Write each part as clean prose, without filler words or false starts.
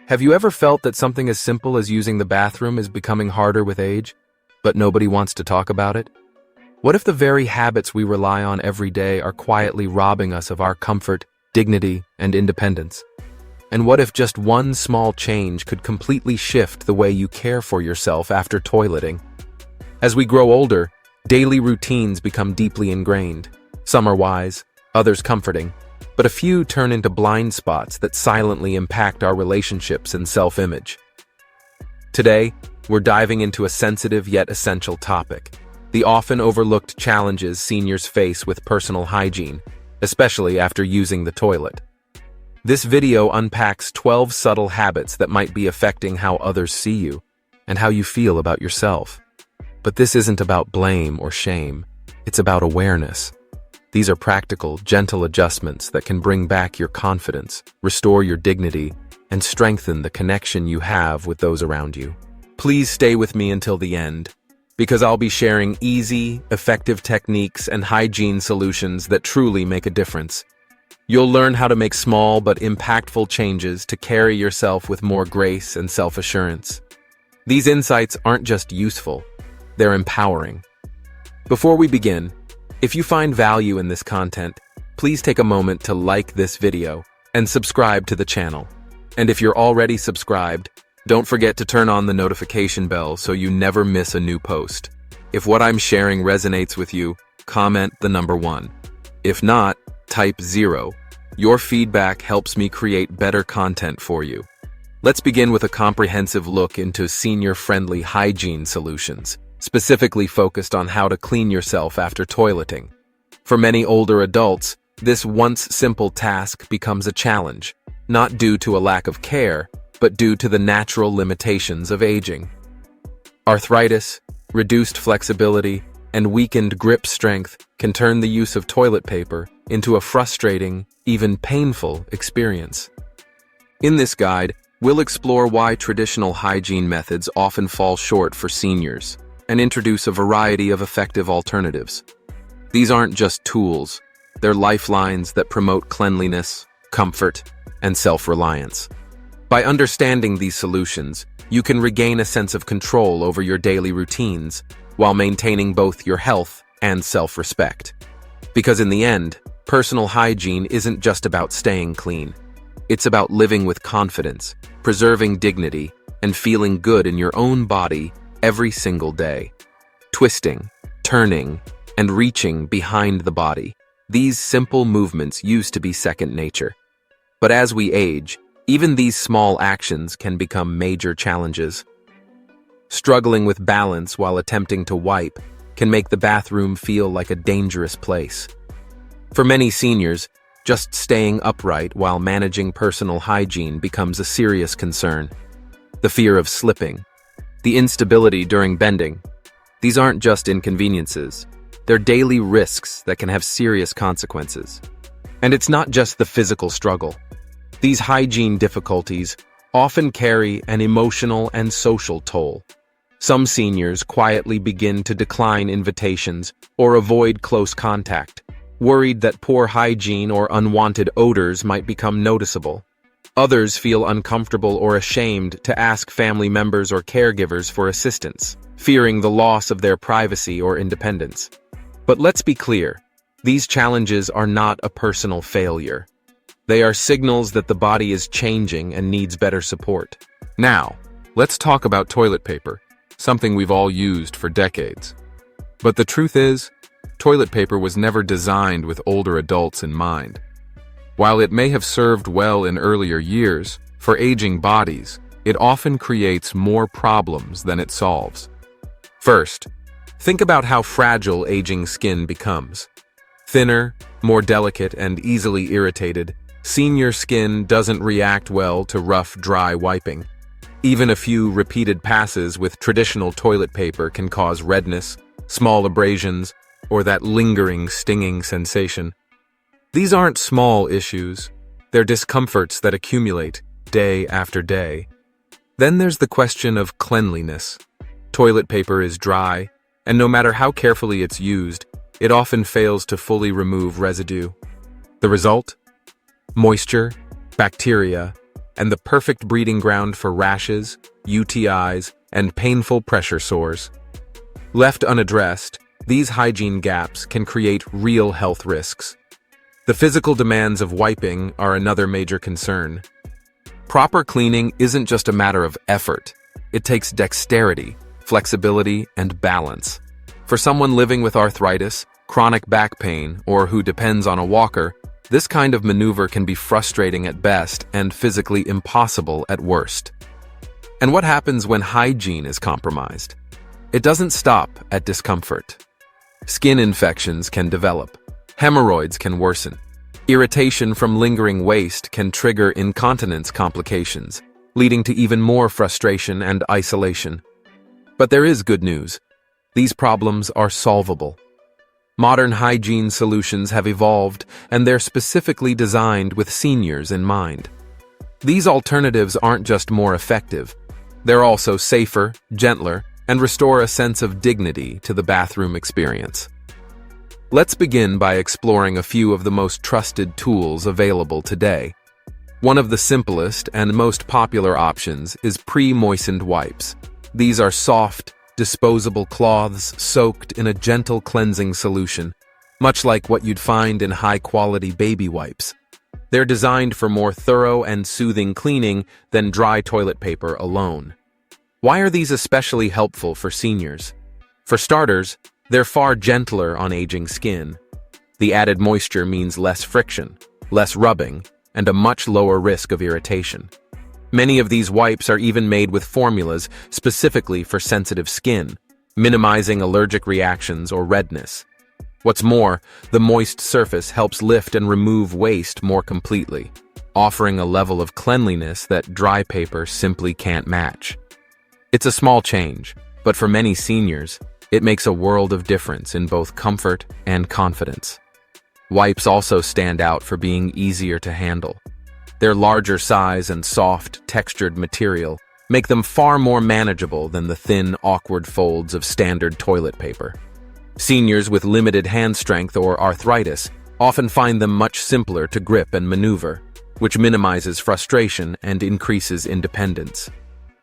Have you ever felt that something as simple as using the bathroom is becoming harder with age, but nobody wants to talk about it? What if the very habits we rely on every day are quietly robbing us of our comfort, dignity, and independence? And what if just one small change could completely shift the way you care for yourself after toileting? As we grow older, daily routines become deeply ingrained. Some are wise, others comforting, but a few turn into blind spots that silently impact our relationships and self-image. Today, we're diving into a sensitive yet essential topic: the often overlooked challenges seniors face with personal hygiene, especially after using the toilet. This video unpacks 12 subtle habits that might be affecting how others see you and how you feel about yourself. But this isn't about blame or shame, it's about awareness. These are practical, gentle adjustments that can bring back your confidence, restore your dignity, and strengthen the connection you have with those around you. Please stay with me until the end, because I'll be sharing easy, effective techniques and hygiene solutions that truly make a difference. You'll learn how to make small but impactful changes to carry yourself with more grace and self-assurance. These insights aren't just useful, they're empowering. Before we begin, if you find value in this content, please take a moment to like this video and subscribe to the channel. And if you're already subscribed, don't forget to turn on the notification bell so you never miss a new post. If what I'm sharing resonates with you, comment the number 1. If not, type 0. Your feedback helps me create better content for you. Let's begin with a comprehensive look into senior-friendly hygiene solutions, specifically focused on how to clean yourself after toileting. For many older adults, this once simple task becomes a challenge, not due to a lack of care, but due to the natural limitations of aging. Arthritis, reduced flexibility, and weakened grip strength can turn the use of toilet paper into a frustrating, even painful experience. In this guide, we'll explore why traditional hygiene methods often fall short for seniors, and introduce a variety of effective alternatives. These aren't just tools, they're lifelines that promote cleanliness, comfort, and self-reliance. By understanding these solutions, you can regain a sense of control over your daily routines while maintaining both your health and self-respect. Because in the end, personal hygiene isn't just about staying clean. It's about living with confidence, preserving dignity, and feeling good in your own body every single day. Twisting, turning, and reaching behind the body. These simple movements used to be second nature. But as we age, even these small actions can become major challenges. Struggling with balance while attempting to wipe can make the bathroom feel like a dangerous place. For many seniors, just staying upright while managing personal hygiene becomes a serious concern. The fear of slipping, the instability during bending. These aren't just inconveniences, they're daily risks that can have serious consequences. And it's not just the physical struggle. These hygiene difficulties often carry an emotional and social toll. Some seniors quietly begin to decline invitations or avoid close contact, worried that poor hygiene or unwanted odors might become noticeable. Others feel uncomfortable or ashamed to ask family members or caregivers for assistance, fearing the loss of their privacy or independence. But let's be clear, these challenges are not a personal failure. They are signals that the body is changing and needs better support. Now, let's talk about toilet paper, something we've all used for decades. But the truth is, toilet paper was never designed with older adults in mind. While it may have served well in earlier years, for aging bodies, it often creates more problems than it solves. First, think about how fragile aging skin becomes. Thinner, more delicate, and easily irritated, senior skin doesn't react well to rough, dry wiping. Even a few repeated passes with traditional toilet paper can cause redness, small abrasions, or that lingering, stinging sensation. These aren't small issues, they're discomforts that accumulate day after day. Then there's the question of cleanliness. Toilet paper is dry, And no matter how carefully it's used, it often fails to fully remove residue. The result? Moisture, bacteria, and the perfect breeding ground for rashes, UTIs, and painful pressure sores. Left unaddressed, these hygiene gaps can create real health risks. The physical demands of wiping are another major concern. Proper cleaning isn't just a matter of effort. It takes dexterity, flexibility, and balance. For someone living with arthritis, chronic back pain, or who depends on a walker, this kind of maneuver can be frustrating at best and physically impossible at worst. And what happens when hygiene is compromised? It doesn't stop at discomfort. Skin infections can develop. Hemorrhoids can worsen. Irritation from lingering waste can trigger incontinence complications, leading to even more frustration and isolation. But there is good news. These problems are solvable. Modern hygiene solutions have evolved, and they're specifically designed with seniors in mind. These alternatives aren't just more effective. They're also safer, gentler, and restore a sense of dignity to the bathroom experience. Let's begin by exploring a few of the most trusted tools available today. One of the simplest and most popular options is pre-moistened wipes. These are soft, disposable cloths soaked in a gentle cleansing solution, much like what you'd find in high-quality baby wipes. They're designed for more thorough and soothing cleaning than dry toilet paper alone. Why are these especially helpful for seniors? For starters, they're far gentler on aging skin. The added moisture means less friction, less rubbing, and a much lower risk of irritation. Many of these wipes are even made with formulas specifically for sensitive skin, minimizing allergic reactions or redness. What's more, the moist surface helps lift and remove waste more completely, offering a level of cleanliness that dry paper simply can't match. It's a small change, but for many seniors, it makes a world of difference in both comfort and confidence. Wipes also stand out for being easier to handle. Their larger size and soft, textured material make them far more manageable than the thin, awkward folds of standard toilet paper. Seniors with limited hand strength or arthritis often find them much simpler to grip and maneuver, which minimizes frustration and increases independence.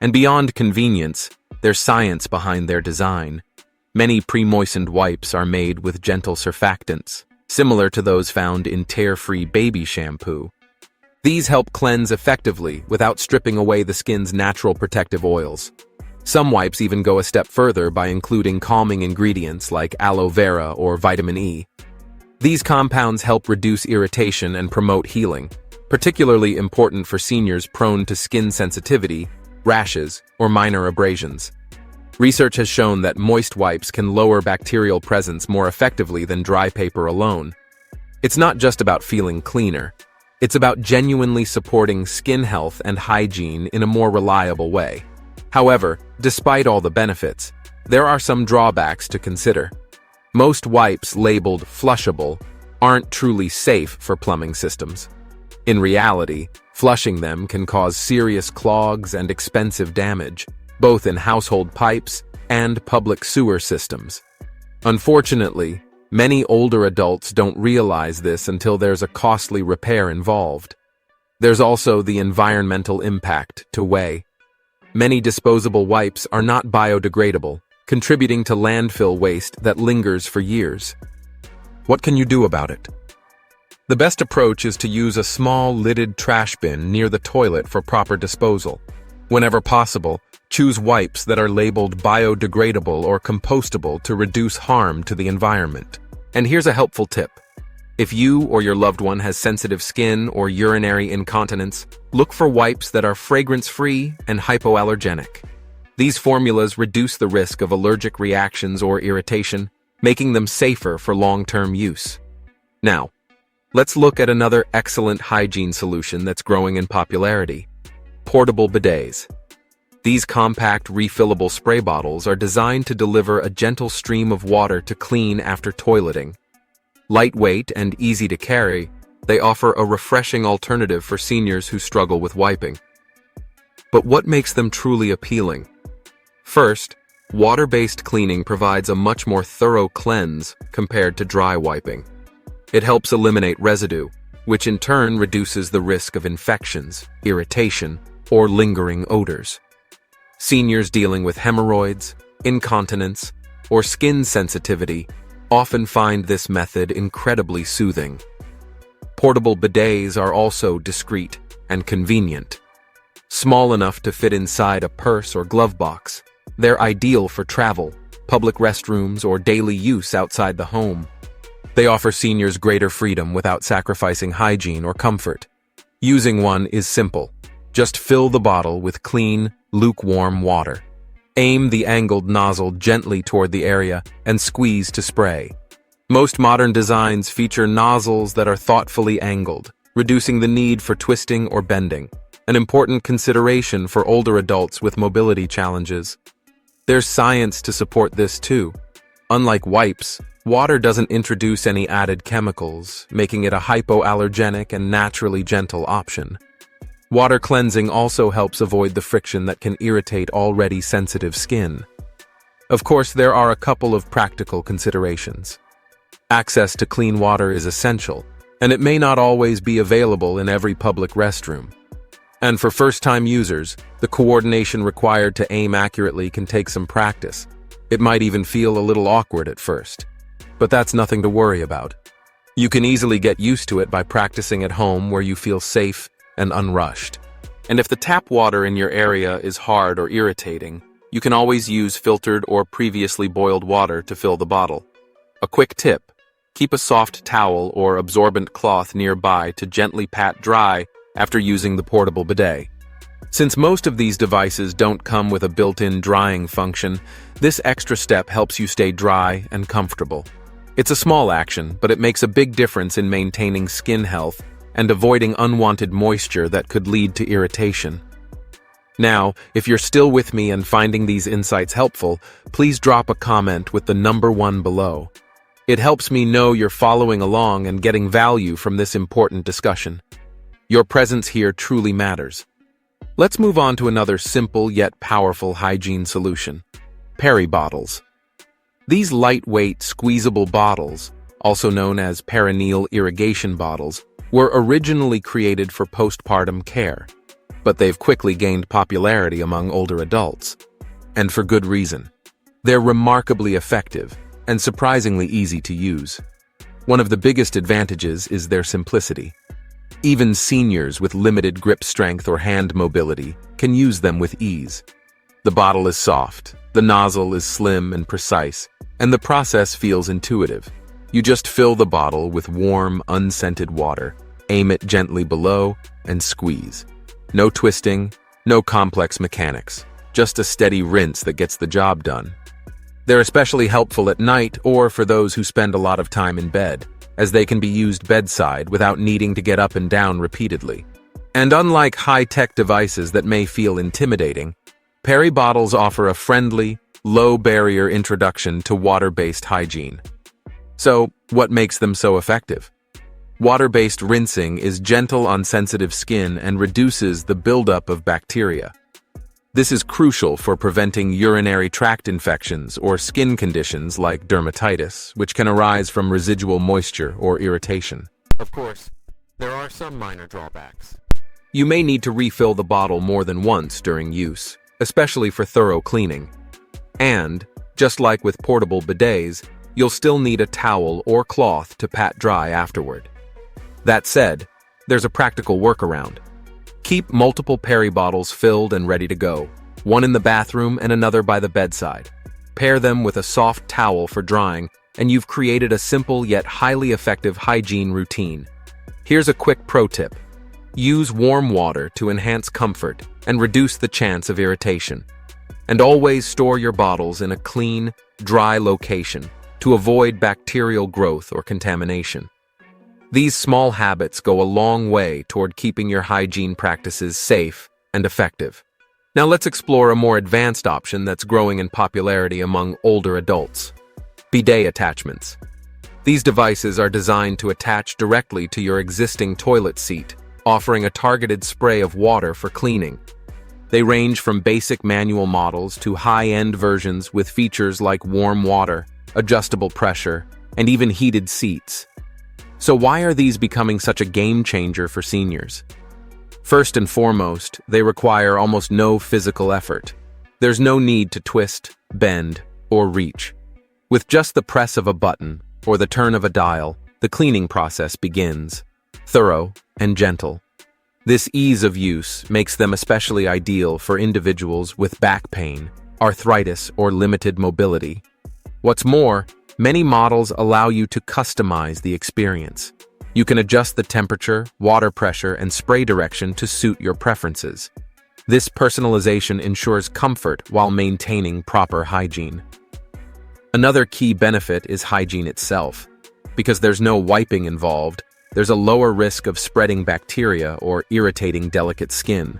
And beyond convenience, there's science behind their design. Many pre-moistened wipes are made with gentle surfactants, similar to those found in tear-free baby shampoo. These help cleanse effectively without stripping away the skin's natural protective oils. Some wipes even go a step further by including calming ingredients like aloe vera or vitamin E. These compounds help reduce irritation and promote healing, particularly important for seniors prone to skin sensitivity, rashes, or minor abrasions. Research has shown that moist wipes can lower bacterial presence more effectively than dry paper alone. It's not just about feeling cleaner. It's about genuinely supporting skin health and hygiene in a more reliable way. However, despite all the benefits, there are some drawbacks to consider. Most wipes labeled flushable aren't truly safe for plumbing systems. In reality, flushing them can cause serious clogs and expensive damage, both in household pipes and public sewer systems. Unfortunately, many older adults don't realize this until there's a costly repair involved. There's also the environmental impact to weigh. Many disposable wipes are not biodegradable, contributing to landfill waste that lingers for years. What can you do about it? The best approach is to use a small lidded trash bin near the toilet for proper disposal. Whenever possible, choose wipes that are labeled biodegradable or compostable to reduce harm to the environment. And here's a helpful tip. If you or your loved one has sensitive skin or urinary incontinence, look for wipes that are fragrance-free and hypoallergenic. These formulas reduce the risk of allergic reactions or irritation, making them safer for long-term use. Now, let's look at another excellent hygiene solution that's growing in popularity: portable bidets. These compact, refillable spray bottles are designed to deliver a gentle stream of water to clean after toileting. Lightweight and easy to carry, they offer a refreshing alternative for seniors who struggle with wiping. But what makes them truly appealing? First, Water-based cleaning provides a much more thorough cleanse compared to dry wiping. It helps eliminate residue, which in turn reduces the risk of infections, irritation, or lingering odors. Seniors dealing with hemorrhoids, incontinence, or skin sensitivity often find this method incredibly soothing. Portable bidets are also discreet and convenient. Small enough to fit inside a purse or glove box, they're ideal for travel, public restrooms, or daily use outside the home. They offer seniors greater freedom without sacrificing hygiene or comfort. Using one is simple. Just fill the bottle with clean, lukewarm water. Aim the angled nozzle gently toward the area and squeeze to spray. Most modern designs feature nozzles that are thoughtfully angled, reducing the need for twisting or bending, an important consideration for older adults with mobility challenges. There's science to support this too. Unlike wipes, water doesn't introduce any added chemicals, making it a hypoallergenic and naturally gentle option. Water cleansing also helps avoid the friction that can irritate already sensitive skin. Of course, there are a couple of practical considerations. Access to clean water is essential, and it may not always be available in every public restroom. And for first-time users, the coordination required to aim accurately can take some practice. It might even feel a little awkward at first. But that's nothing to worry about. You can easily get used to it by practicing at home where you feel safe and unrushed. And if the tap water in your area is hard or irritating, you can always use filtered or previously boiled water to fill the bottle. A quick tip: keep a soft towel or absorbent cloth nearby to gently pat dry after using the portable bidet. Since most of these devices don't come with a built-in drying function, this extra step helps you stay dry and comfortable. It's a small action, but it makes a big difference in maintaining skin health and avoiding unwanted moisture that could lead to irritation. Now, if you're still with me and finding these insights helpful, please drop a comment with the number 1 below. It helps me know you're following along and getting value from this important discussion. Your presence here truly matters. Let's move on to another simple yet powerful hygiene solution: peri bottles. These lightweight, squeezable bottles, also known as perineal irrigation bottles, were originally created for postpartum care, but they've quickly gained popularity among older adults. And for good reason. They're remarkably effective and surprisingly easy to use. One of the biggest advantages is their simplicity. Even seniors with limited grip strength or hand mobility can use them with ease. The bottle is soft, the nozzle is slim and precise, and the process feels intuitive. You just fill the bottle with warm, unscented water, aim it gently below, and squeeze. No twisting, no complex mechanics, just a steady rinse that gets the job done. They're especially helpful at night or for those who spend a lot of time in bed, as they can be used bedside without needing to get up and down repeatedly. And unlike high-tech devices that may feel intimidating, peri bottles offer a friendly, low-barrier introduction to water-based hygiene. So, what makes them so effective? Water-based rinsing is gentle on sensitive skin and reduces the buildup of bacteria. This is crucial for preventing urinary tract infections or skin conditions like dermatitis, which can arise from residual moisture or irritation. Of course, there are some minor drawbacks. You may need to refill the bottle more than once during use, especially for thorough cleaning. And, just like with portable bidets, you'll still need a towel or cloth to pat dry afterward. That said, there's a practical workaround. Keep multiple peri bottles filled and ready to go, one in the bathroom and another by the bedside. Pair them with a soft towel for drying, and you've created a simple yet highly effective hygiene routine. Here's a quick pro tip. Use warm water to enhance comfort and reduce the chance of irritation. And always store your bottles in a clean, dry location to avoid bacterial growth or contamination. These small habits go a long way toward keeping your hygiene practices safe and effective. Now let's explore a more advanced option that's growing in popularity among older adults: bidet attachments. These devices are designed to attach directly to your existing toilet seat, offering a targeted spray of water for cleaning. They range from basic manual models to high-end versions with features like warm water, adjustable pressure, and even heated seats. So why are these becoming such a game changer for seniors? First and foremost, they require almost no physical effort. There's no need to twist, bend, or reach. With just the press of a button or the turn of a dial, the cleaning process begins, thorough and gentle. This ease of use makes them especially ideal for individuals with back pain, arthritis, or limited mobility. What's more, many models allow you to customize the experience. You can adjust the temperature, water pressure, and spray direction to suit your preferences. This personalization ensures comfort while maintaining proper hygiene. Another key benefit is hygiene itself. Because there's no wiping involved, there's a lower risk of spreading bacteria or irritating delicate skin.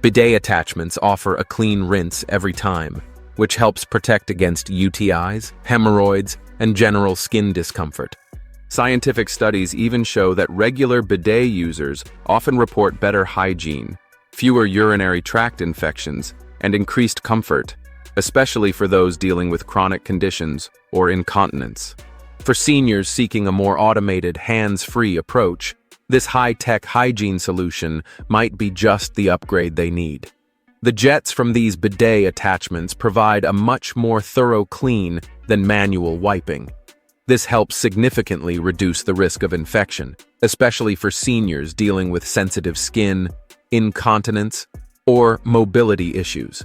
Bidet attachments offer a clean rinse every time, which helps protect against UTIs, hemorrhoids, and general skin discomfort. Scientific studies even show that regular bidet users often report better hygiene, fewer urinary tract infections, and increased comfort, especially for those dealing with chronic conditions or incontinence. For seniors seeking a more automated, hands-free approach, this high-tech hygiene solution might be just the upgrade they need. The jets from these bidet attachments provide a much more thorough clean than manual wiping. This helps significantly reduce the risk of infection, especially for seniors dealing with sensitive skin, incontinence, or mobility issues.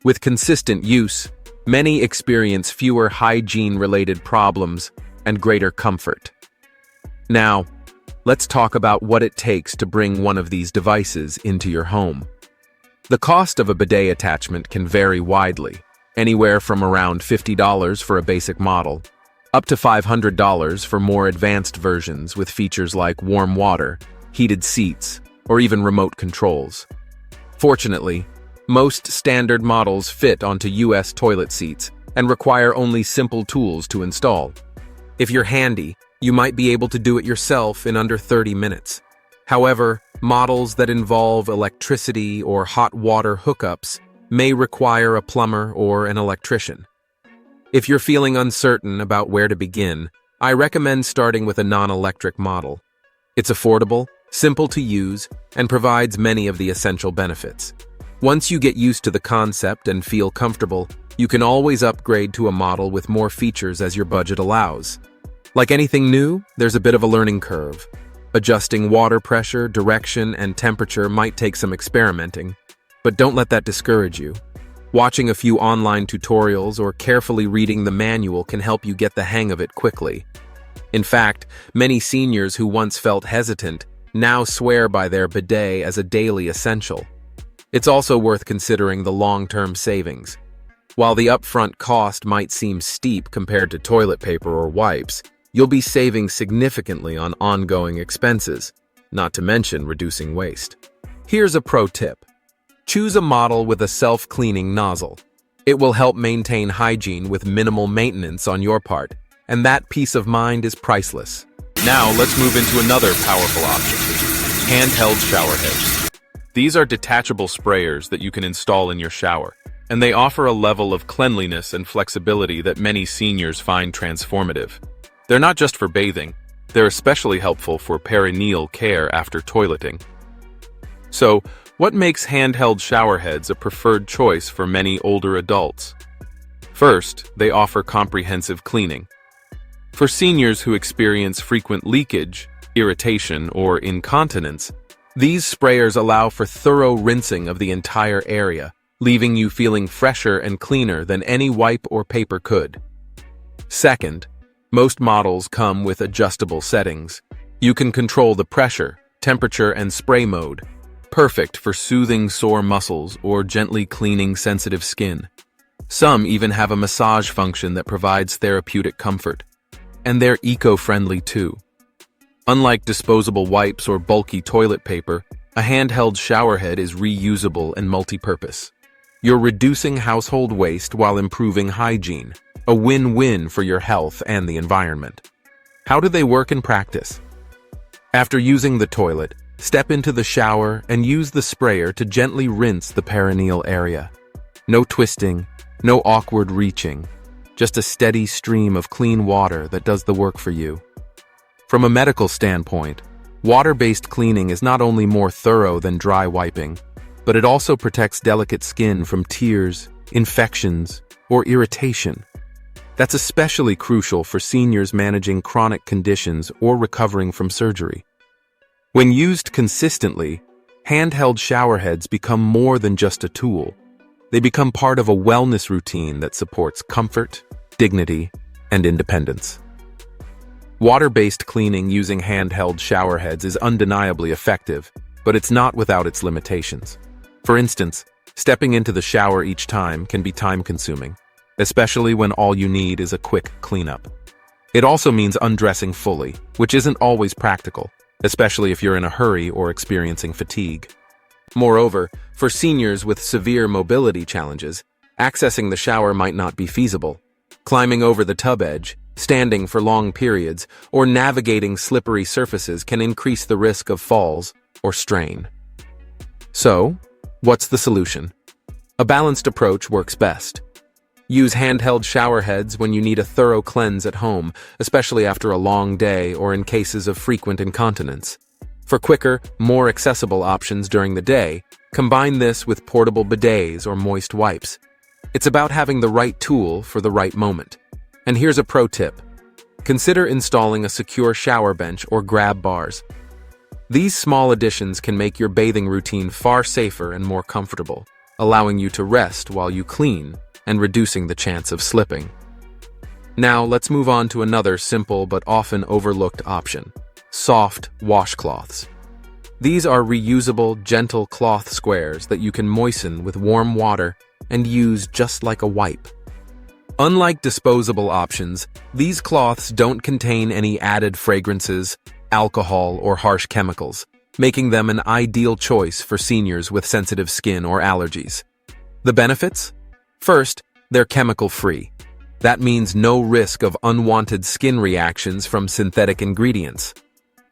With consistent use, many experience fewer hygiene-related problems and greater comfort. Now, let's talk about what it takes to bring one of these devices into your home. The cost of a bidet attachment can vary widely, anywhere from around $50 for a basic model, up to $500 for more advanced versions with features like warm water, heated seats, or even remote controls. Fortunately, most standard models fit onto US toilet seats and require only simple tools to install. If you're handy, you might be able to do it yourself in under 30 minutes. However, models that involve electricity or hot water hookups may require a plumber or an electrician. If you're feeling uncertain about where to begin, I recommend starting with a non-electric model. It's affordable, simple to use, and provides many of the essential benefits. Once you get used to the concept and feel comfortable, you can always upgrade to a model with more features as your budget allows. Like anything new, there's a bit of a learning curve. Adjusting water pressure, direction, and temperature might take some experimenting, but don't let that discourage you. Watching a few online tutorials or carefully reading the manual can help you get the hang of it quickly. In fact, many seniors who once felt hesitant now swear by their bidet as a daily essential. It's also worth considering the long-term savings. While the upfront cost might seem steep compared to toilet paper or wipes, you'll be saving significantly on ongoing expenses, not to mention reducing waste. Here's a pro tip. Choose a model with a self-cleaning nozzle. It will help maintain hygiene with minimal maintenance on your part, and that peace of mind is priceless. Now let's move into another powerful option, handheld shower heads. These are detachable sprayers that you can install in your shower, and they offer a level of cleanliness and flexibility that many seniors find transformative. They're not just for bathing, they're especially helpful for perineal care after toileting. So, what makes handheld shower heads a preferred choice for many older adults? First, they offer comprehensive cleaning. For seniors who experience frequent leakage, irritation, or incontinence, these sprayers allow for thorough rinsing of the entire area, leaving you feeling fresher and cleaner than any wipe or paper could. Second, most models come with adjustable settings. You can control the pressure, temperature, and spray mode, perfect for soothing sore muscles or gently cleaning sensitive skin. Some even have a massage function that provides therapeutic comfort. And they're eco-friendly too. Unlike disposable wipes or bulky toilet paper, a handheld shower head is reusable and multi-purpose. You're reducing household waste while improving hygiene, a win-win for your health and the environment. How do they work in practice? After using the toilet, Step into the shower and use the sprayer to gently rinse the perineal area. No twisting, no awkward reaching, just a steady stream of clean water that does the work for you. From a medical standpoint, water-based cleaning is not only more thorough than dry wiping, but it also protects delicate skin from tears, infections, or irritation. That's especially crucial for seniors managing chronic conditions or recovering from surgery. When used consistently, handheld showerheads become more than just a tool. They become part of a wellness routine that supports comfort, dignity, and independence. Water-based cleaning using handheld showerheads is undeniably effective, but it's not without its limitations. For instance, stepping into the shower each time can be time-consuming, especially when all you need is a quick cleanup. It also means undressing fully, which isn't always practical, especially if you're in a hurry or experiencing fatigue. Moreover, for seniors with severe mobility challenges, accessing the shower might not be feasible. Climbing over the tub edge, standing for long periods, or navigating slippery surfaces can increase the risk of falls or strain. So, what's the solution? A balanced approach works best. Use handheld showerheads when you need a thorough cleanse at home, especially after a long day or in cases of frequent incontinence. For quicker, more accessible options during the day, combine this with portable bidets or moist wipes. It's about having the right tool for the right moment. And here's a pro tip. Consider installing a secure shower bench or grab bars. These small additions can make your bathing routine far safer and more comfortable, allowing you to rest while you clean and reducing the chance of slipping. Now, let's move on to another simple but often overlooked option: soft washcloths. These are reusable, gentle cloth squares that you can moisten with warm water and use just like a wipe. Unlike disposable options, these cloths don't contain any added fragrances, alcohol, or harsh chemicals, making them an ideal choice for seniors with sensitive skin or allergies. The benefits? First, they're chemical-free. That means no risk of unwanted skin reactions from synthetic ingredients.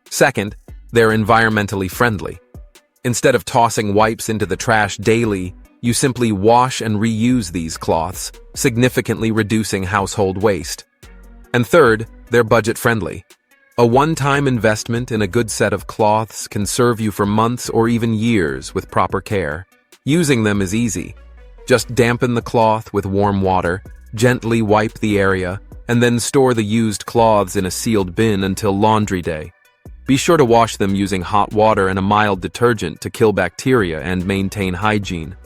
Second, they're environmentally friendly. Instead of tossing wipes into the trash daily, you simply wash and reuse these cloths, significantly reducing household waste. And third, they're budget-friendly. A one-time investment in a good set of cloths can serve you for months or even years with proper care. Using them is easy. Just dampen the cloth with warm water, gently wipe the area, and then store the used cloths in a sealed bin until laundry day. Be sure to wash them using hot water and a mild detergent to kill bacteria and maintain hygiene.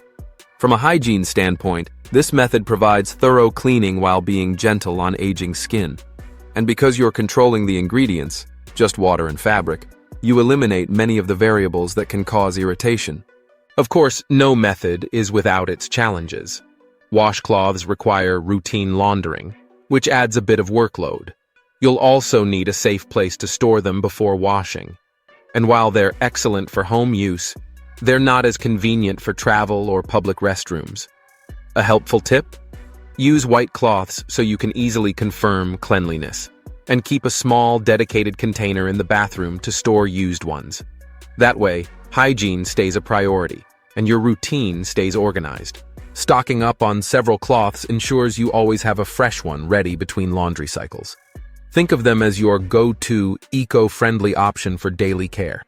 From a hygiene standpoint, this method provides thorough cleaning while being gentle on aging skin. And because you're controlling the ingredients, just water and fabric, you eliminate many of the variables that can cause irritation. Of course, no method is without its challenges. Washcloths require routine laundering, which adds a bit of workload. You'll also need a safe place to store them before washing. And while they're excellent for home use, they're not as convenient for travel or public restrooms. A helpful tip? Use white cloths so you can easily confirm cleanliness, and keep a small, dedicated container in the bathroom to store used ones. That way, hygiene stays a priority, and your routine stays organized. Stocking up on several cloths ensures you always have a fresh one ready between laundry cycles. Think of them as your go-to, eco-friendly option for daily care.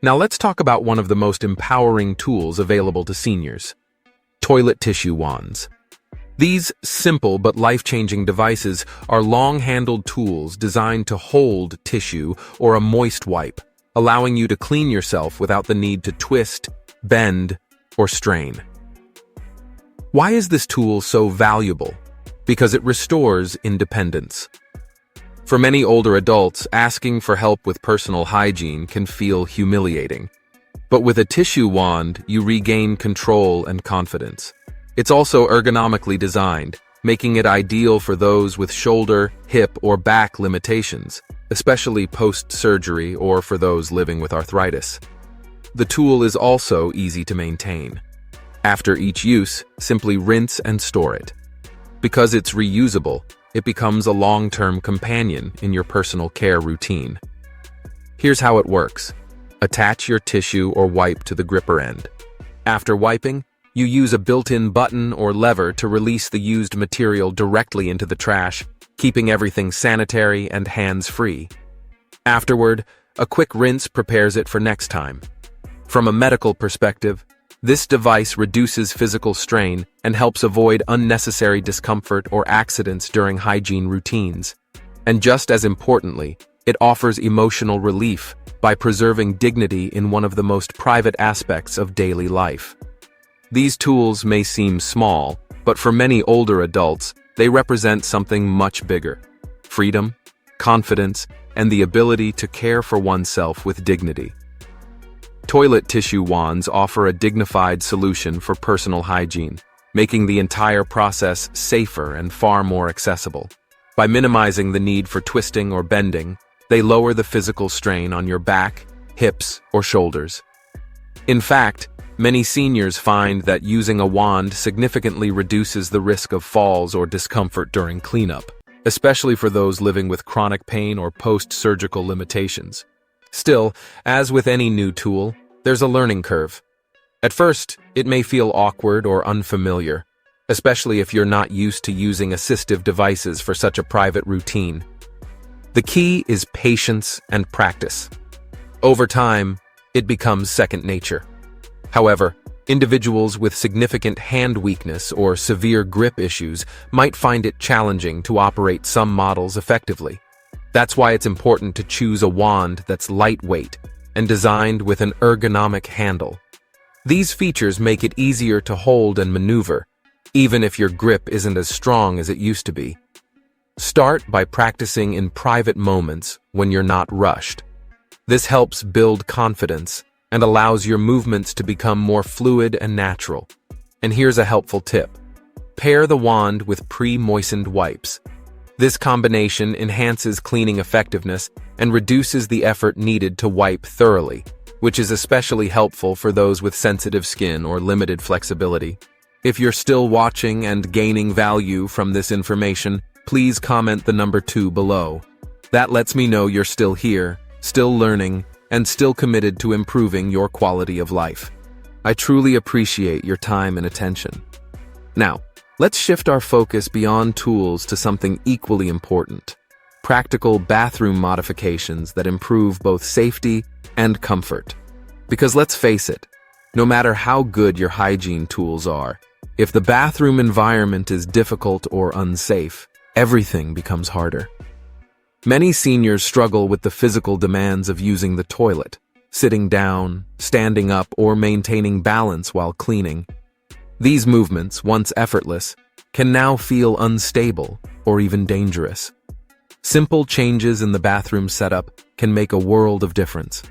Now let's talk about one of the most empowering tools available to seniors: toilet tissue wands. These simple but life-changing devices are long-handled tools designed to hold tissue or a moist wipe, allowing you to clean yourself without the need to twist, bend, or strain. Why is this tool so valuable? Because it restores independence. For many older adults, asking for help with personal hygiene can feel humiliating. But with a tissue wand, you regain control and confidence. It's also ergonomically designed, making it ideal for those with shoulder, hip, or back limitations, especially post-surgery or for those living with arthritis. The tool is also easy to maintain. After each use, simply rinse and store it. Because it's reusable, it becomes a long-term companion in your personal care routine. Here's how it works. Attach your tissue or wipe to the gripper end. After wiping, you use a built-in button or lever to release the used material directly into the trash, keeping everything sanitary and hands-free. Afterward, a quick rinse prepares it for next time. From a medical perspective, this device reduces physical strain and helps avoid unnecessary discomfort or accidents during hygiene routines. And just as importantly, it offers emotional relief by preserving dignity in one of the most private aspects of daily life. These tools may seem small, but for many older adults, they represent something much bigger: freedom, confidence, and the ability to care for oneself with dignity. Toilet tissue wands offer a dignified solution for personal hygiene, making the entire process safer and far more accessible. By minimizing the need for twisting or bending, they lower the physical strain on your back, hips, or shoulders. In fact, many seniors find that using a wand significantly reduces the risk of falls or discomfort during cleanup, especially for those living with chronic pain or post-surgical limitations. Still, as with any new tool, there's a learning curve. At first, it may feel awkward or unfamiliar, especially if you're not used to using assistive devices for such a private routine. The key is patience and practice. Over time, it becomes second nature. However, individuals with significant hand weakness or severe grip issues might find it challenging to operate some models effectively. That's why it's important to choose a wand that's lightweight and designed with an ergonomic handle. These features make it easier to hold and maneuver, even if your grip isn't as strong as it used to be. Start by practicing in private moments when you're not rushed. This helps build confidence and allows your movements to become more fluid and natural. And here's a helpful tip: pair the wand with pre-moistened wipes. This combination enhances cleaning effectiveness and reduces the effort needed to wipe thoroughly, which is especially helpful for those with sensitive skin or limited flexibility. If you're still watching and gaining value from this information, please comment the number 2 below. That lets me know you're still here, still learning, and still committed to improving your quality of life. I truly appreciate your time and attention. Now, let's shift our focus beyond tools to something equally important: practical bathroom modifications that improve both safety and comfort. Because let's face it, no matter how good your hygiene tools are, if the bathroom environment is difficult or unsafe, everything becomes harder. Many seniors struggle with the physical demands of using the toilet, sitting down, standing up, or maintaining balance while cleaning. These movements, once effortless, can now feel unstable or even dangerous. Simple changes in the bathroom setup can make a world of difference.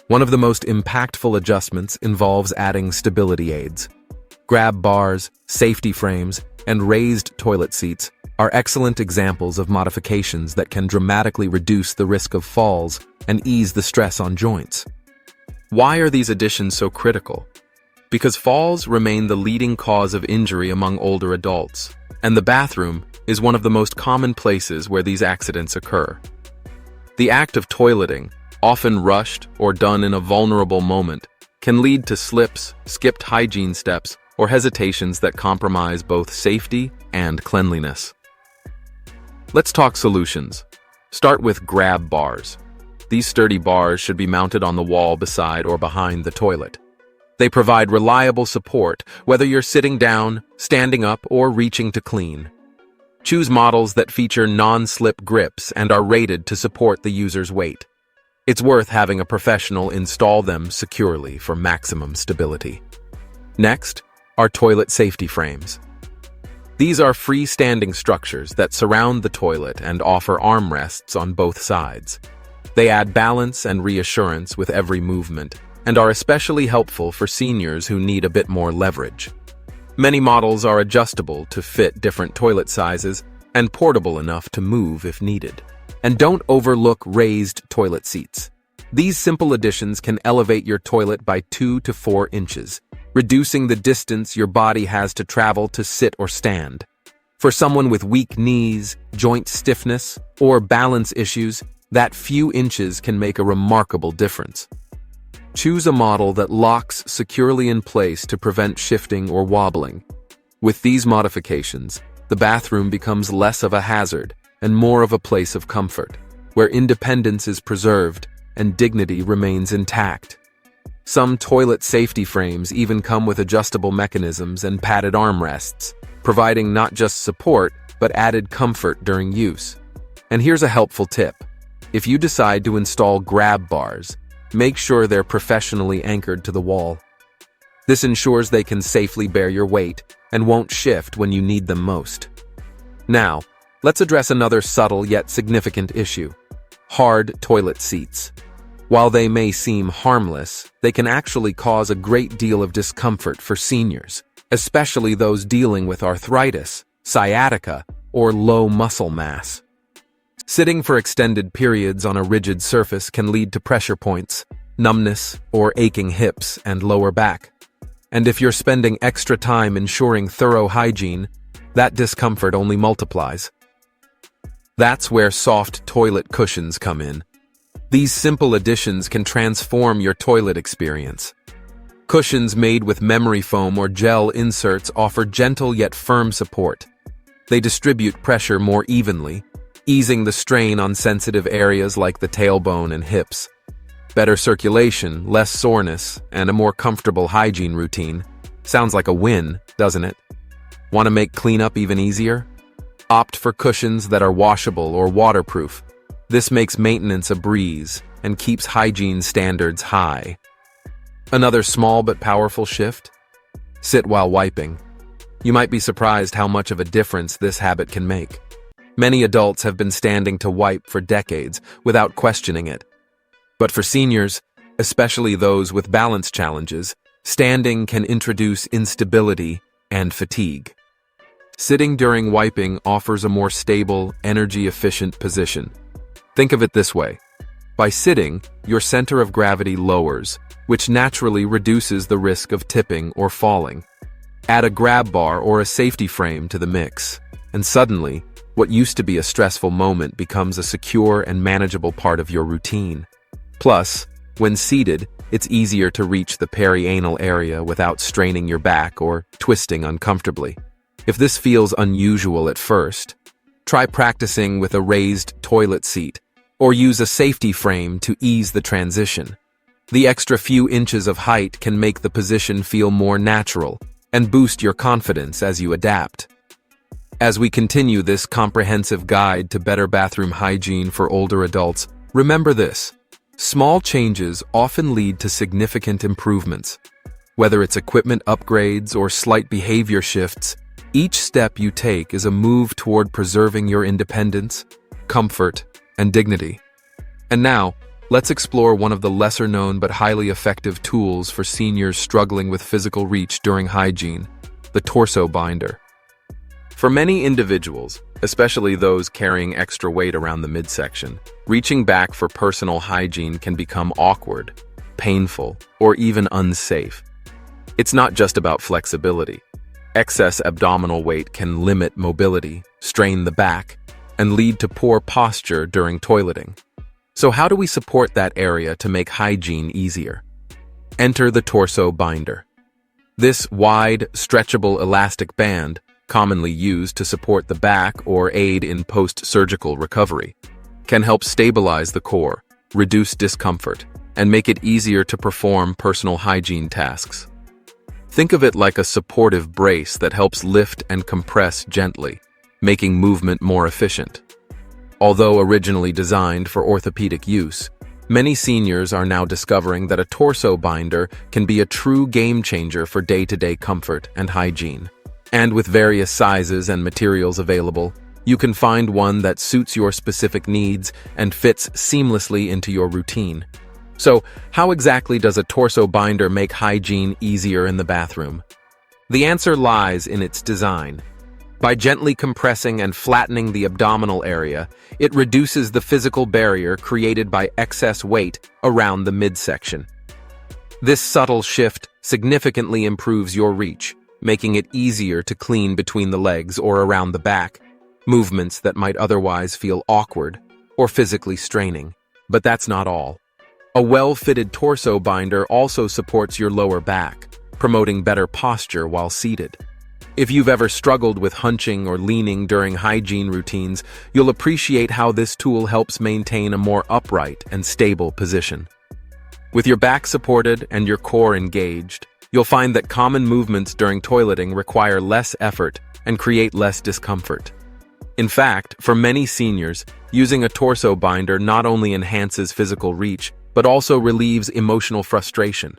One of the most impactful adjustments involves adding stability aids. Grab bars, safety frames, and raised toilet seats are excellent examples of modifications that can dramatically reduce the risk of falls and ease the stress on joints. Why are these additions so critical? Because falls remain the leading cause of injury among older adults, and the bathroom is one of the most common places where these accidents occur. The act of toileting, often rushed or done in a vulnerable moment, can lead to slips, skipped hygiene steps, or hesitations that compromise both safety and cleanliness. Let's talk solutions. Start with grab bars. These sturdy bars should be mounted on the wall beside or behind the toilet. They provide reliable support, whether you're sitting down, standing up, or reaching to clean. Choose models that feature non-slip grips and are rated to support the user's weight. It's worth having a professional install them securely for maximum stability. Next are toilet safety frames. These are freestanding structures that surround the toilet and offer armrests on both sides. They add balance and reassurance with every movement, and are especially helpful for seniors who need a bit more leverage. Many models are adjustable to fit different toilet sizes and portable enough to move if needed. And don't overlook raised toilet seats. These simple additions can elevate your toilet by 2 to 4 inches, reducing the distance your body has to travel to sit or stand. For someone with weak knees, joint stiffness, or balance issues, that few inches can make a remarkable difference. Choose a model that locks securely in place to prevent shifting or wobbling. With these modifications, the bathroom becomes less of a hazard and more of a place of comfort, where independence is preserved and dignity remains intact. Some toilet safety frames even come with adjustable mechanisms and padded armrests, providing not just support, but added comfort during use. And here's a helpful tip. If you decide to install grab bars, make sure they're professionally anchored to the wall. This ensures they can safely bear your weight and won't shift when you need them most. Now, let's address another subtle yet significant issue: hard toilet seats. While they may seem harmless, they can actually cause a great deal of discomfort for seniors, especially those dealing with arthritis, sciatica, or low muscle mass. Sitting for extended periods on a rigid surface can lead to pressure points, numbness, or aching hips and lower back. And if you're spending extra time ensuring thorough hygiene, that discomfort only multiplies. That's where soft toilet cushions come in. These simple additions can transform your toilet experience. Cushions made with memory foam or gel inserts offer gentle yet firm support. They distribute pressure more evenly, easing the strain on sensitive areas like the tailbone and hips. Better circulation, less soreness, and a more comfortable hygiene routine. Sounds like a win, doesn't it? Want to make cleanup even easier? Opt for cushions that are washable or waterproof. This makes maintenance a breeze and keeps hygiene standards high. Another small but powerful shift? Sit while wiping. You might be surprised how much of a difference this habit can make. Many adults have been standing to wipe for decades without questioning it. But for seniors, especially those with balance challenges, standing can introduce instability and fatigue. Sitting during wiping offers a more stable, energy-efficient position. Think of it this way. By sitting, your center of gravity lowers, which naturally reduces the risk of tipping or falling. Add a grab bar or a safety frame to the mix, and suddenly, what used to be a stressful moment becomes a secure and manageable part of your routine. Plus, when seated, it's easier to reach the perianal area without straining your back or twisting uncomfortably. If this feels unusual at first, try practicing with a raised toilet seat or use a safety frame to ease the transition. The extra few inches of height can make the position feel more natural and boost your confidence as you adapt. As we continue this comprehensive guide to better bathroom hygiene for older adults, remember this: small changes often lead to significant improvements. Whether it's equipment upgrades or slight behavior shifts, each step you take is a move toward preserving your independence, comfort, and dignity. And now, let's explore one of the lesser-known but highly effective tools for seniors struggling with physical reach during hygiene: the torso binder. For many individuals, especially those carrying extra weight around the midsection, reaching back for personal hygiene can become awkward, painful, or even unsafe. It's not just about flexibility. Excess abdominal weight can limit mobility, strain the back, and lead to poor posture during toileting. So how do we support that area to make hygiene easier? Enter the torso binder. This wide, stretchable elastic band, commonly used to support the back or aid in post-surgical recovery, can help stabilize the core, reduce discomfort, and make it easier to perform personal hygiene tasks. Think of it like a supportive brace that helps lift and compress gently, making movement more efficient. Although originally designed for orthopedic use, many seniors are now discovering that a torso binder can be a true game changer for day-to-day comfort and hygiene. And with various sizes and materials available, you can find one that suits your specific needs and fits seamlessly into your routine. So, how exactly does a torso binder make hygiene easier in the bathroom? The answer lies in its design. By gently compressing and flattening the abdominal area, it reduces the physical barrier created by excess weight around the midsection. This subtle shift significantly improves your reach, making it easier to clean between the legs or around the back, movements that might otherwise feel awkward or physically straining. But that's not all. A well-fitted torso binder also supports your lower back, promoting better posture while seated. If you've ever struggled with hunching or leaning during hygiene routines, you'll appreciate how this tool helps maintain a more upright and stable position. With your back supported and your core engaged, you'll find that common movements during toileting require less effort and create less discomfort. In fact, for many seniors, using a torso binder not only enhances physical reach, but also relieves emotional frustration.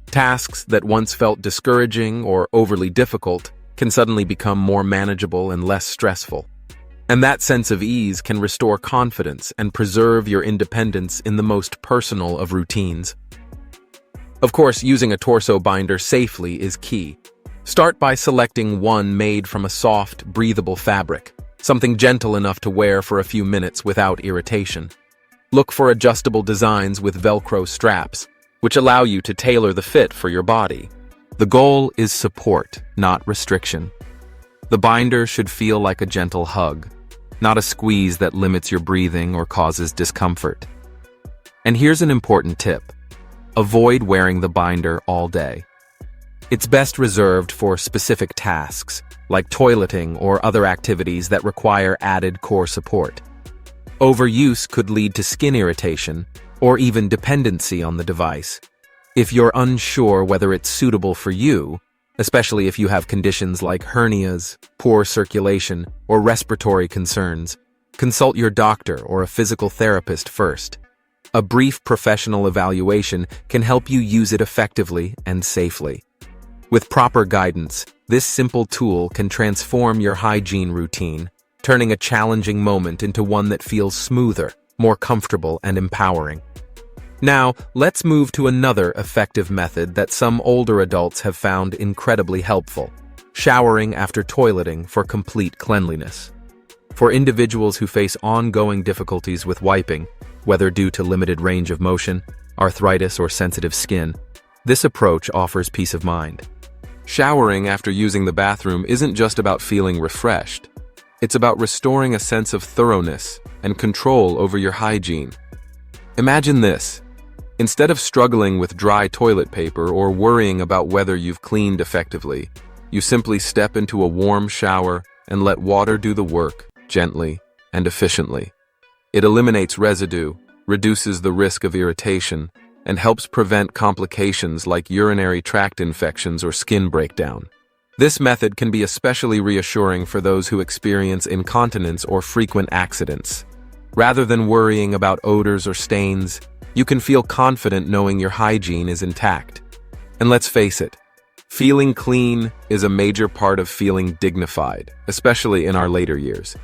Tasks that once felt discouraging or overly difficult can suddenly become more manageable and less stressful. And that sense of ease can restore confidence and preserve your independence in the most personal of routines. Of course, using a torso binder safely is key. Start by selecting one made from a soft, breathable fabric, something gentle enough to wear for a few minutes without irritation. Look for adjustable designs with Velcro straps, which allow you to tailor the fit for your body. The goal is support, not restriction. The binder should feel like a gentle hug, not a squeeze that limits your breathing or causes discomfort. And here's an important tip. Avoid wearing the binder all day. It's best reserved for specific tasks, like toileting or other activities that require added core support. Overuse could lead to skin irritation or even dependency on the device. If you're unsure whether it's suitable for you, especially if you have conditions like hernias, poor circulation, or respiratory concerns, consult your doctor or a physical therapist first. A brief professional evaluation can help you use it effectively and safely. With proper guidance, this simple tool can transform your hygiene routine, turning a challenging moment into one that feels smoother, more comfortable, and empowering. Now, let's move to another effective method that some older adults have found incredibly helpful: showering after toileting for complete cleanliness. For individuals who face ongoing difficulties with wiping, whether due to limited range of motion, arthritis, or sensitive skin, this approach offers peace of mind. Showering after using the bathroom isn't just about feeling refreshed. It's about restoring a sense of thoroughness and control over your hygiene. Imagine this. Instead of struggling with dry toilet paper or worrying about whether you've cleaned effectively, you simply step into a warm shower and let water do the work, gently and efficiently. It eliminates residue, reduces the risk of irritation, and helps prevent complications like urinary tract infections or skin breakdown. This method can be especially reassuring for those who experience incontinence or frequent accidents. Rather than worrying about odors or stains, you can feel confident knowing your hygiene is intact. And let's face it, feeling clean is a major part of feeling dignified, especially in our later years.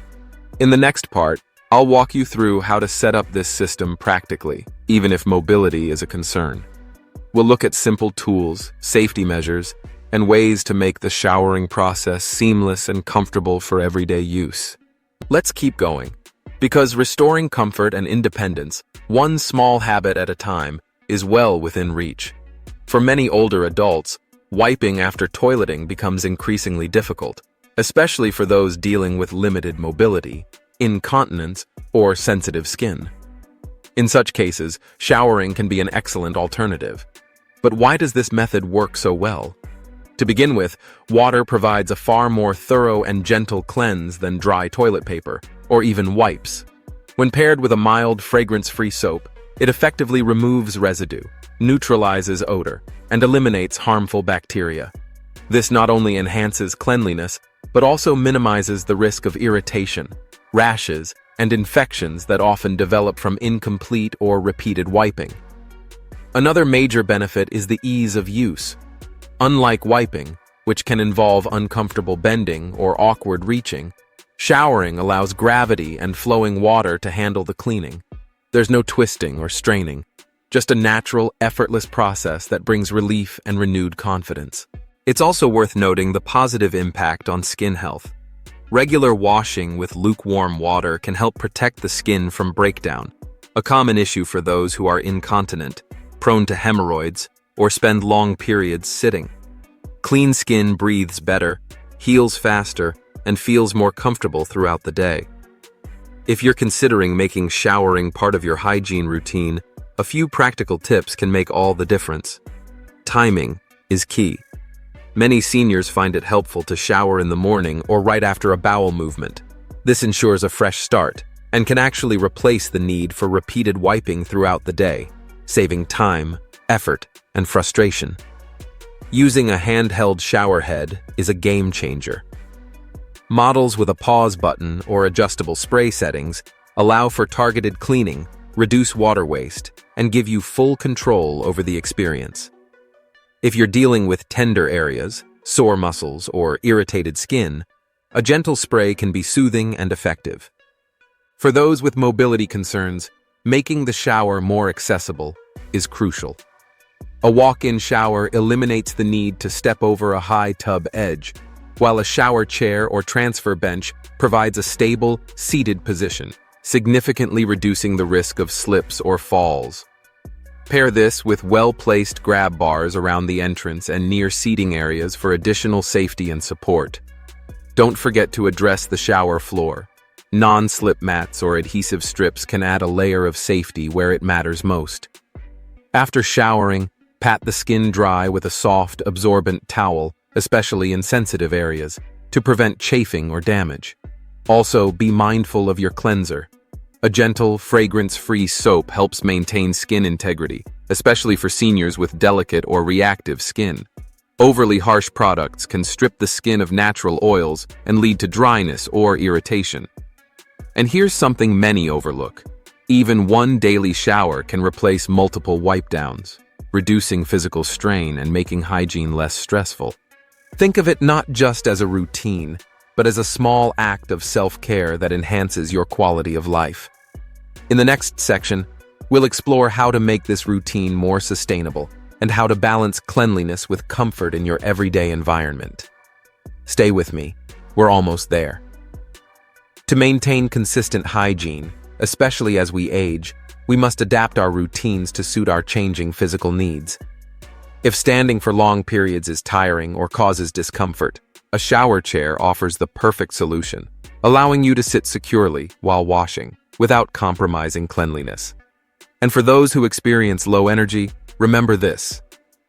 In the next part, I'll walk you through how to set up this system practically, even if mobility is a concern. We'll look at simple tools, safety measures, and ways to make the showering process seamless and comfortable for everyday use. Let's keep going, because restoring comfort and independence, one small habit at a time, is well within reach. For many older adults, wiping after toileting becomes increasingly difficult, especially for those dealing with limited mobility, incontinence, or sensitive skin. In such cases, showering can be an excellent alternative. But why does this method work so well? To begin with, water provides a far more thorough and gentle cleanse than dry toilet paper, or even wipes. When paired with a mild, fragrance-free soap, it effectively removes residue, neutralizes odor, and eliminates harmful bacteria. This not only enhances cleanliness, but also minimizes the risk of irritation, rashes, and infections that often develop from incomplete or repeated wiping. Another major benefit is the ease of use. Unlike wiping, which can involve uncomfortable bending or awkward reaching, showering allows gravity and flowing water to handle the cleaning. There's no twisting or straining, just a natural, effortless process that brings relief and renewed confidence. It's also worth noting the positive impact on skin health. Regular washing with lukewarm water can help protect the skin from breakdown, a common issue for those who are incontinent, prone to hemorrhoids, or spend long periods sitting. Clean skin breathes better, heals faster, and feels more comfortable throughout the day. If you're considering making showering part of your hygiene routine, a few practical tips can make all the difference. Timing is key. Many seniors find it helpful to shower in the morning or right after a bowel movement. This ensures a fresh start and can actually replace the need for repeated wiping throughout the day, saving time, effort, and frustration. Using a handheld shower head is a game changer. Models with a pause button or adjustable spray settings allow for targeted cleaning, reduce water waste, and give you full control over the experience. If you're dealing with tender areas, sore muscles, or irritated skin, a gentle spray can be soothing and effective. For those with mobility concerns, making the shower more accessible is crucial. A walk-in shower eliminates the need to step over a high tub edge, while a shower chair or transfer bench provides a stable, seated position, significantly reducing the risk of slips or falls. Pair this with well-placed grab bars around the entrance and near seating areas for additional safety and support. Don't forget to address the shower floor. Non-slip mats or adhesive strips can add a layer of safety where it matters most. After showering, pat the skin dry with a soft, absorbent towel, especially in sensitive areas, to prevent chafing or damage. Also, be mindful of your cleanser. A gentle, fragrance-free soap helps maintain skin integrity, especially for seniors with delicate or reactive skin. Overly harsh products can strip the skin of natural oils and lead to dryness or irritation. And here's something many overlook. Even one daily shower can replace multiple wipe-downs, reducing physical strain and making hygiene less stressful. Think of it not just as a routine, but as a small act of self-care that enhances your quality of life. In the next section, we'll explore how to make this routine more sustainable and how to balance cleanliness with comfort in your everyday environment. Stay with me, we're almost there. To maintain consistent hygiene, especially as we age, we must adapt our routines to suit our changing physical needs. If standing for long periods is tiring or causes discomfort, a shower chair offers the perfect solution, allowing you to sit securely while washing, without compromising cleanliness. And for those who experience low energy, remember this: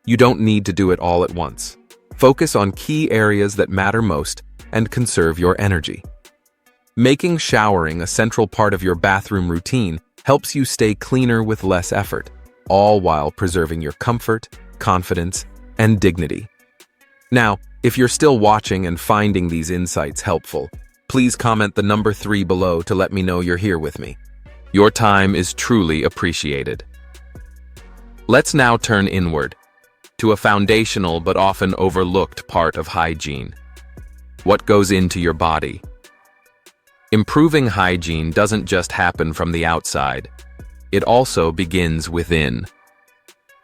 you don't need to do it all at once. Focus on key areas that matter most and conserve your energy. Making showering a central part of your bathroom routine helps you stay cleaner with less effort, all while preserving your comfort, confidence, and dignity. Now, if you're still watching and finding these insights helpful, please comment the number 3 below to let me know you're here with me. Your time is truly appreciated. Let's now turn inward, to a foundational but often overlooked part of hygiene. What goes into your body? Improving hygiene doesn't just happen from the outside. It also begins within.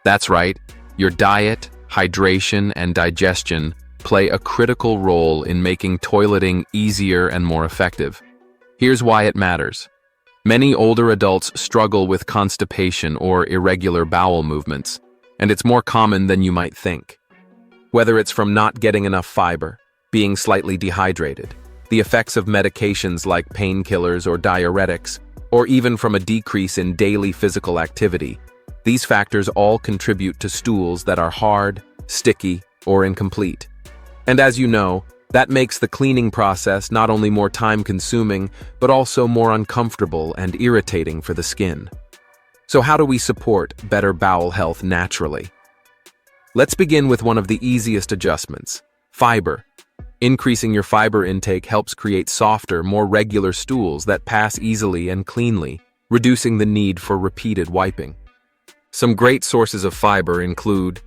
That's right, your diet, hydration, and digestion play a critical role in making toileting easier and more effective. Here's why it matters. Many older adults struggle with constipation or irregular bowel movements, and it's more common than you might think. Whether it's from not getting enough fiber, being slightly dehydrated, the effects of medications like painkillers or diuretics, or even from a decrease in daily physical activity, these factors all contribute to stools that are hard, sticky, or incomplete. And as you know, that makes the cleaning process not only more time-consuming, but also more uncomfortable and irritating for the skin. So how do we support better bowel health naturally? Let's begin with one of the easiest adjustments: fiber. Increasing your fiber intake helps create softer, more regular stools that pass easily and cleanly, reducing the need for repeated wiping. Some great sources of fiber include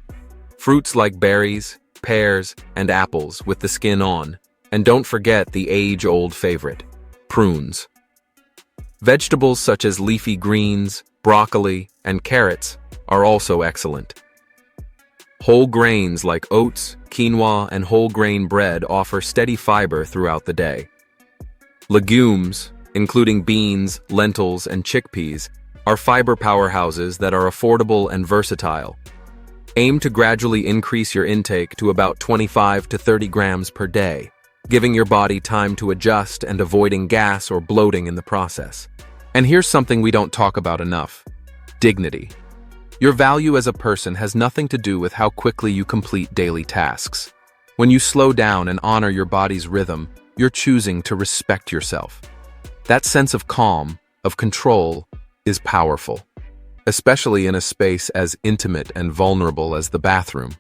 fruits like berries, pears, and apples with the skin on, and don't forget the age-old favorite, prunes. Vegetables such as leafy greens, broccoli, and carrots are also excellent. Whole grains like oats, quinoa, and whole grain bread offer steady fiber throughout the day. Legumes, including beans, lentils, and chickpeas, are fiber powerhouses that are affordable and versatile. Aim to gradually increase your intake to about 25 to 30 grams per day, giving your body time to adjust and avoiding gas or bloating in the process. And here's something we don't talk about enough: dignity. Your value as a person has nothing to do with how quickly you complete daily tasks. When you slow down and honor your body's rhythm, you're choosing to respect yourself. That sense of calm, of control, is powerful, especially in a space as intimate and vulnerable as the bathroom.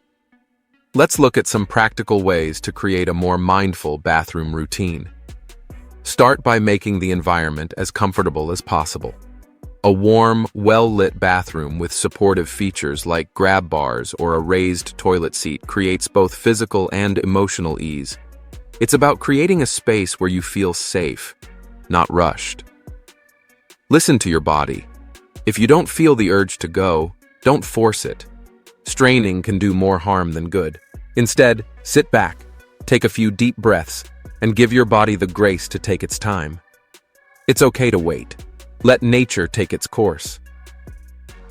Let's look at some practical ways to create a more mindful bathroom routine. Start by making the environment as comfortable as possible. A warm, well-lit bathroom with supportive features like grab bars or a raised toilet seat creates both physical and emotional ease. It's about creating a space where you feel safe, not rushed. Listen to your body. If you don't feel the urge to go, don't force it. Straining can do more harm than good. Instead, sit back, take a few deep breaths, and give your body the grace to take its time. It's okay to wait. Let nature take its course.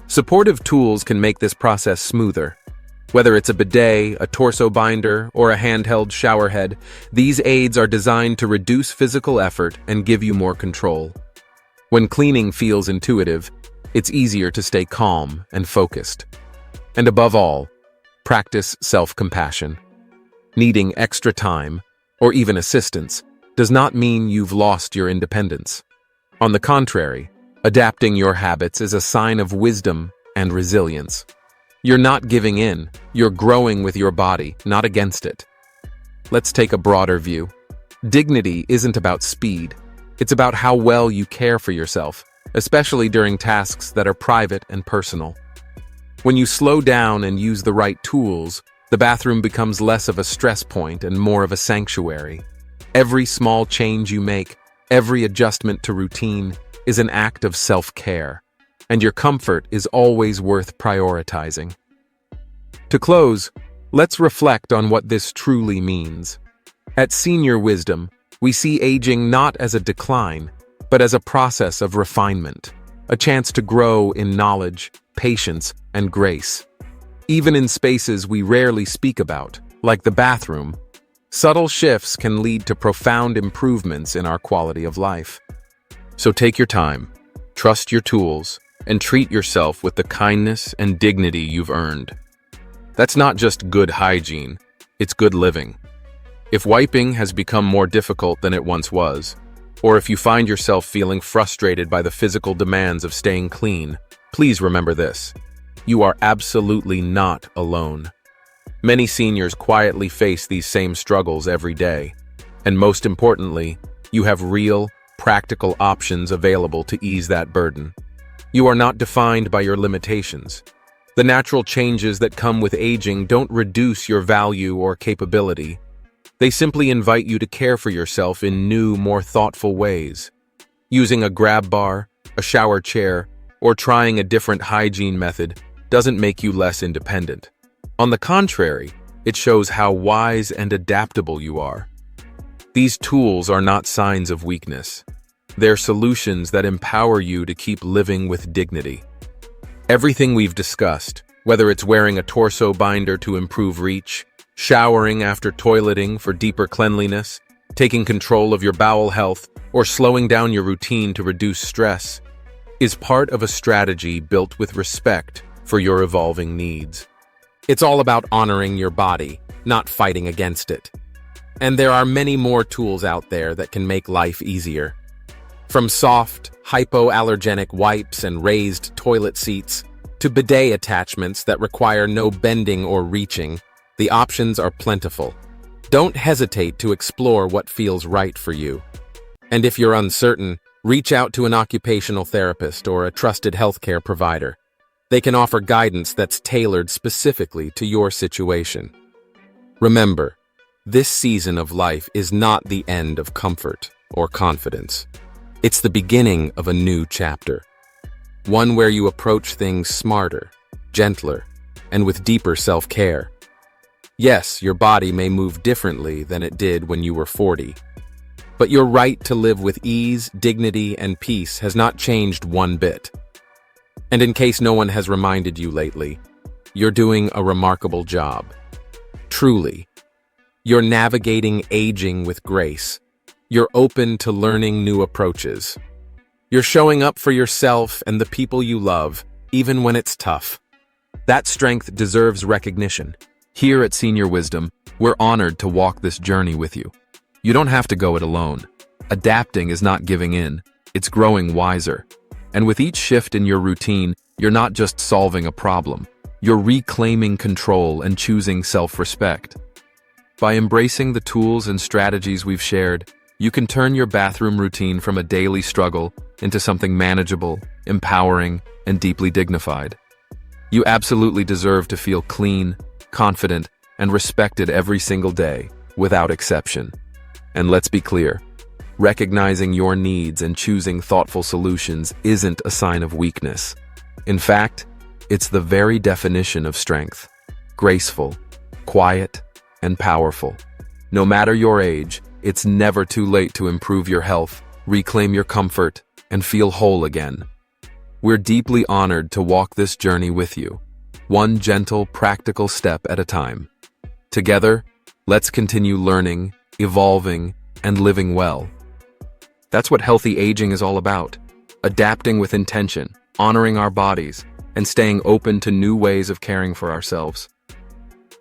Supportive tools can make this process smoother. Whether it's a bidet, a torso binder, or a handheld shower head, these aids are designed to reduce physical effort and give you more control. When cleaning feels intuitive, it's easier to stay calm and focused. And above all, practice self-compassion. Needing extra time, or even assistance, does not mean you've lost your independence. On the contrary, adapting your habits is a sign of wisdom and resilience. You're not giving in, you're growing with your body, not against it. Let's take a broader view. Dignity isn't about speed, it's about how well you care for yourself, especially during tasks that are private and personal. When you slow down and use the right tools, the bathroom becomes less of a stress point and more of a sanctuary. Every small change you make, every adjustment to routine, is an act of self-care, and your comfort is always worth prioritizing. To close, let's reflect on what this truly means. At Senior Wisdom, we see aging not as a decline, but as a process of refinement, a chance to grow in knowledge, patience, and grace. Even in spaces we rarely speak about, like the bathroom, subtle shifts can lead to profound improvements in our quality of life. So take your time, trust your tools, and treat yourself with the kindness and dignity you've earned. That's not just good hygiene, it's good living. If wiping has become more difficult than it once was, or if you find yourself feeling frustrated by the physical demands of staying clean, please remember this: you are absolutely not alone. Many seniors quietly face these same struggles every day, and most importantly, you have real, practical options available to ease that burden. You are not defined by your limitations. The natural changes that come with aging don't reduce your value or capability. They simply invite you to care for yourself in new, more thoughtful ways. Using a grab bar, a shower chair, or trying a different hygiene method doesn't make you less independent. On the contrary, it shows how wise and adaptable you are. These tools are not signs of weakness. They're solutions that empower you to keep living with dignity. Everything we've discussed, whether it's wearing a torso binder to improve reach, showering after toileting for deeper cleanliness, taking control of your bowel health, or slowing down your routine to reduce stress, is part of a strategy built with respect for your evolving needs. It's all about honoring your body, not fighting against it. And there are many more tools out there that can make life easier. From soft, hypoallergenic wipes and raised toilet seats, to bidet attachments that require no bending or reaching, the options are plentiful. Don't hesitate to explore what feels right for you. And if you're uncertain, reach out to an occupational therapist or a trusted healthcare provider. They can offer guidance that's tailored specifically to your situation. Remember, this season of life is not the end of comfort or confidence. It's the beginning of a new chapter. One where you approach things smarter, gentler, and with deeper self-care. Yes, your body may move differently than it did when you were 40. But your right to live with ease, dignity, and peace has not changed one bit. And in case no one has reminded you lately, you're doing a remarkable job. Truly. You're navigating aging with grace. You're open to learning new approaches. You're showing up for yourself and the people you love, even when it's tough. That strength deserves recognition. Here at Senior Wisdom, we're honored to walk this journey with you. You don't have to go it alone. Adapting is not giving in, it's growing wiser. And with each shift in your routine, you're not just solving a problem, you're reclaiming control and choosing self-respect. By embracing the tools and strategies we've shared, you can turn your bathroom routine from a daily struggle into something manageable, empowering, and deeply dignified. You absolutely deserve to feel clean, confident, and respected every single day, without exception. And let's be clear, recognizing your needs and choosing thoughtful solutions isn't a sign of weakness. In fact, it's the very definition of strength. Graceful, quiet, and powerful. No matter your age, it's never too late to improve your health, reclaim your comfort, and feel whole again. We're deeply honored to walk this journey with you, one gentle, practical step at a time. Together, let's continue learning, evolving, and living well. That's what healthy aging is all about. Adapting with intention, honoring our bodies, and staying open to new ways of caring for ourselves.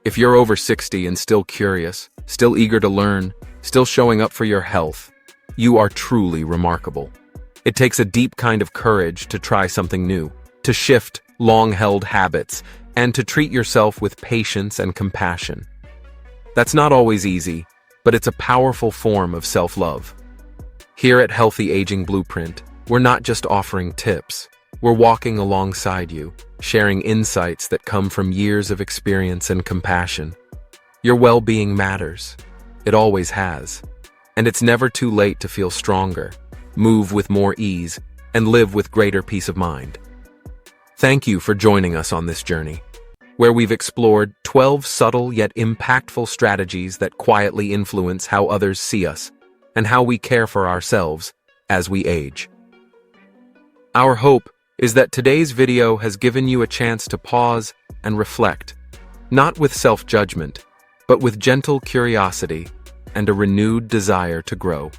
If you're over 60 and still curious, still eager to learn, still showing up for your health, you are truly remarkable. It takes a deep kind of courage to try something new, to shift long-held habits, and to treat yourself with patience and compassion. That's not always easy, but it's a powerful form of self-love. Here at Healthy Aging Blueprint, we're not just offering tips. We're walking alongside you, sharing insights that come from years of experience and compassion. Your well-being matters. It always has. And it's never too late to feel stronger, move with more ease, and live with greater peace of mind. Thank you for joining us on this journey, where we've explored 12 subtle yet impactful strategies that quietly influence how others see us and how we care for ourselves as we age. Our hope is that today's video has given you a chance to pause and reflect, not with self-judgment, but with gentle curiosity and a renewed desire to grow.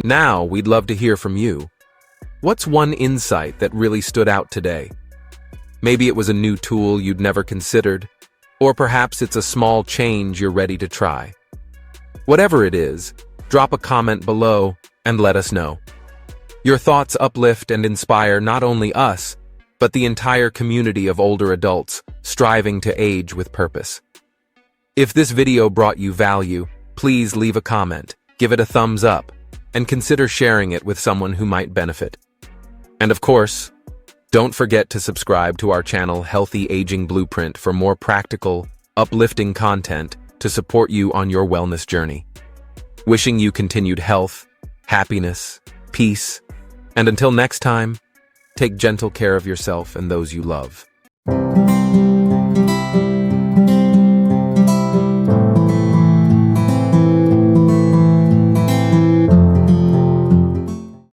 Now, we'd love to hear from you. What's one insight that really stood out today? Maybe it was a new tool you'd never considered, or perhaps it's a small change you're ready to try. Whatever it is, drop a comment below and let us know. Your thoughts uplift and inspire not only us, but the entire community of older adults striving to age with purpose. If this video brought you value, please leave a comment, give it a thumbs up, and consider sharing it with someone who might benefit. And of course, don't forget to subscribe to our channel Healthy Aging Blueprint for more practical, uplifting content to support you on your wellness journey. Wishing you continued health, happiness, peace, and until next time, take gentle care of yourself and those you love.